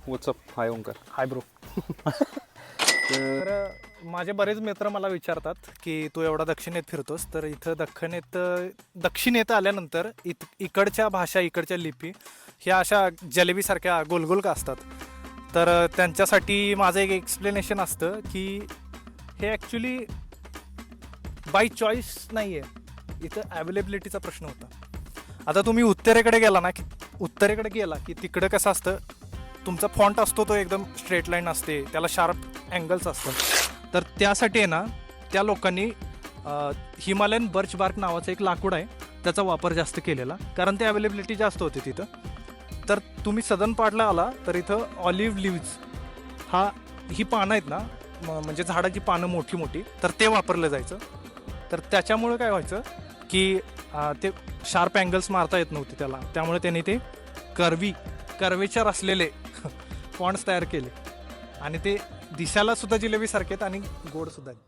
WhatsApp hi Omkar. Hi bro. तर माझे बरेच मित्र मला विचारतात की तू एवढा दक्षिणेत फिरतोस, तर इथं दक्षिणेत आल्यानंतर इकडच्या भाषा, इकडच्या लिपी ह्या अशा जलेबीसारख्या गोलगोल का असतात. तर त्यांच्यासाठी माझं एक एक्सप्लेनेशन असतं की हे ॲक्च्युली बाय चॉईस नाही आहे, इथं ॲवेलेबिलिटीचा प्रश्न होता. आता तुम्ही उत्तरेकडे गेला की तिकडं कसं असतं, तुमचा फॉन्ट असतो तो एकदम स्ट्रेट लाईन असते, त्याला शार्प अँगल्स असतात. तर त्यासाठी आहे ना, त्या लोकांनी हिमालयन बर्च बार्क नावाचं एक लाकूड आहे, त्याचा वापर जास्त केलेला, कारण ते अवेलेबिलिटी जास्त होते तिथं. तर तुम्ही सदर्न पार्टला आला तर इथं ऑलिव्ह लिव्ज ही पानं आहेत ना, म्हणजे झाडाची पानं मोठी मोठी, तर ते वापरलं जायचं. तर त्याच्यामुळे काय व्हायचं की ते शार्प अँगल्स मारता येत नव्हते त्याला, त्यामुळे त्यांनी ते कर्वेचर असलेले फॉन्ट्स तयार केले आणि ते दिसायला सुद्धा जिलेबीसारखे आहेत आणि गोड सुद्धा आहेत.